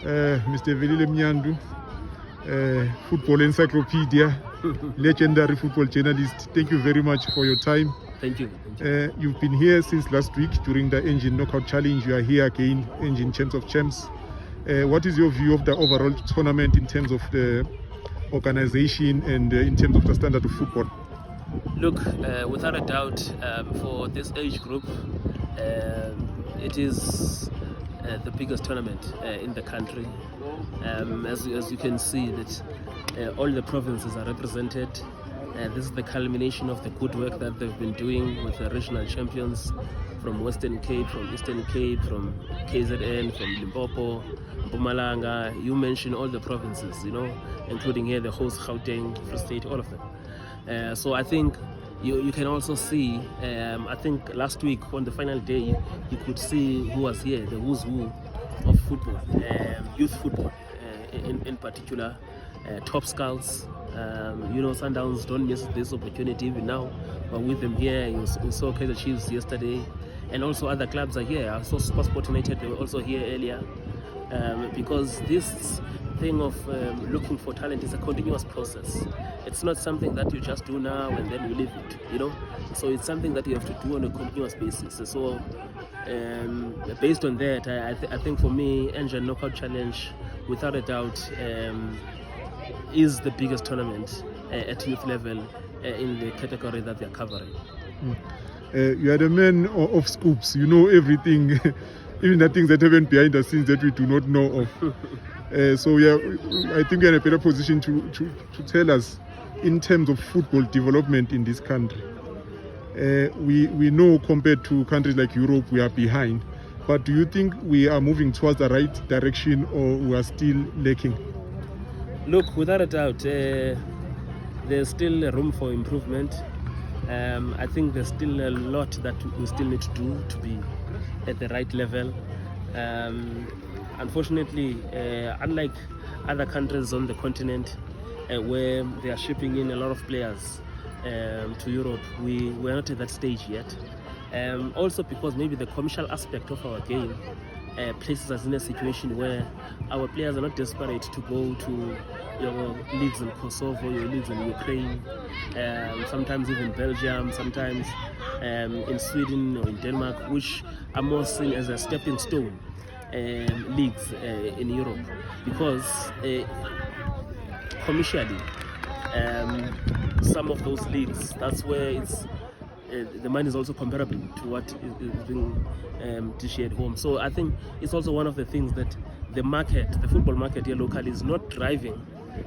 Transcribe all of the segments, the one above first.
Mr Velile Mnyandu, football encyclopaedia, legendary football journalist. Thank you very much for your time. Thank you. You've been here since last week during the Engen Knockout Challenge. You are here again, Engen Champs of Champs. What is your view of the overall tournament in terms of the organization and in terms of the standard of football? Look, without a doubt, for this age group, it is the biggest tournament in the country. As you can see, that all the provinces are represented. This is the culmination of the good work that they've been doing with the regional champions from Western Cape, from Eastern Cape, from KZN, from Limpopo, Mpumalanga. You mentioned all the provinces, including here the host Gauteng, Free State, all of them. So I think you can also see, I think last week on the final day, you could see who was here, the who's who of football, youth football in particular, top scouts. Sundowns don't miss this opportunity even now, but with them here, you saw Kaizer Chiefs yesterday, and also other clubs are here. I saw Supersport United, they were also here earlier, because this thing of looking for talent is a continuous process. It's not something that you just do now and then you leave it, So it's something that you have to do on a continuous basis. So based on that, I think for me, Engen Knockout Challenge, without a doubt, is the biggest tournament at youth level in the category that they're covering. You are the man of scoops. You know everything, even the things that happen behind the scenes that we do not know of. So I think we're in a better position to tell us in terms of football development in this country. We know compared to countries like Europe, we are behind. But do you think we are moving towards the right direction, or we are still lacking? Look, without a doubt, there's still room for improvement. I think there's still a lot that we still need to do to be at the right level. Unfortunately, unlike other countries on the continent where they are shipping in a lot of players to Europe, we're not at that stage yet. Also because maybe the commercial aspect of our game places us in a situation where our players are not desperate to go to your leagues in Kosovo, your leagues in Ukraine, sometimes even Belgium, sometimes in Sweden or in Denmark, which are more seen as a stepping stone leagues in Europe, because commercially some of those leagues, that's where it's the money is also comparable to what is being dished at home. So I think it's also one of the things that the football market here locally is not driving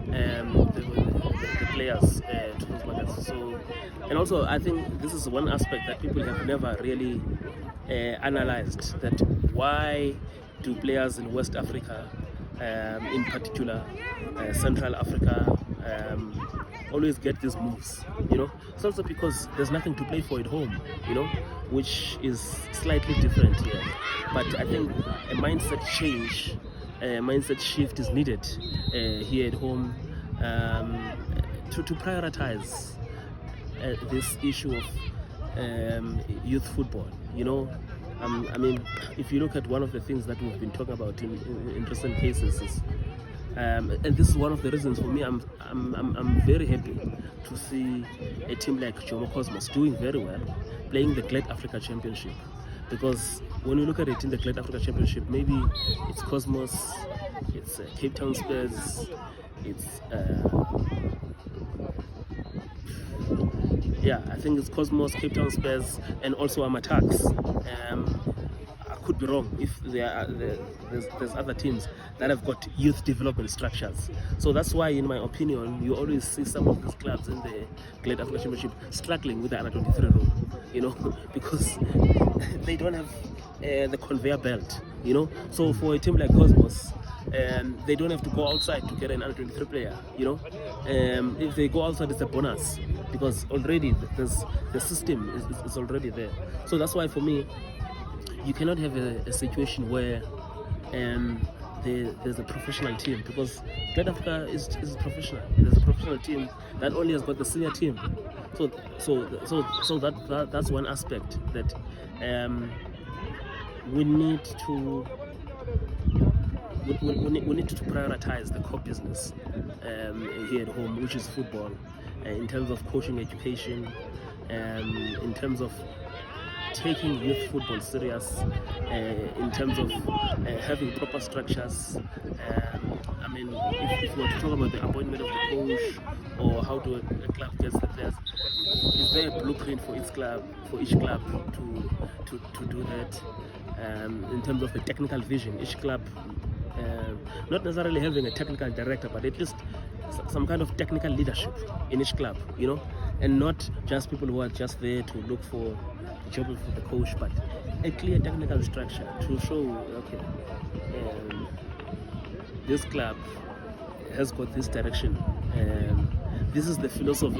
the players to those markets. So, and also I think this is one aspect that people have never really analyzed, that why do players in West Africa, in particular Central Africa, always get these moves, It's also because there's nothing to play for at home, which is slightly different here. But I think a mindset change, a mindset shift is needed here at home to prioritize this issue of youth football, I mean, if you look at one of the things that we've been talking about in recent cases is, and this is one of the reasons for me, I'm very happy to see a team like Jomo Cosmos doing very well, playing the Great Africa Championship. Because when you look at it in the Great Africa Championship, maybe it's Cosmos, it's Cape Town Spurs, it's I think it's Cosmos, Cape Town Spurs, and also Amatax. I could be wrong if there's other teams that have got youth development structures. So that's why, in my opinion, you always see some of these clubs in the Great Africa Championship struggling with the under 23 rule, because they don't have the conveyor belt, So for a team like Cosmos, they don't have to go outside to get an under 23 player, If they go outside, it's a bonus, because already the system is already there. So that's why, for me, you cannot have a situation where there's a professional team, because Great Africa is professional. There's a professional team that only has got the senior team. So that's one aspect that we need to we need to prioritize the core business here at home, which is football, in terms of coaching education, in terms of taking youth football serious, in terms of having proper structures. I mean, if we were to talk about the appointment of the coach or how do a club gets the players, is there a blueprint for each club to do that? In terms of the technical vision, each club, not necessarily having a technical director, but at least some kind of technical leadership in each club, you know, and not just people who are just there to look for a job for the coach, but a clear technical structure to show, okay, this club has got this direction. This is the philosophy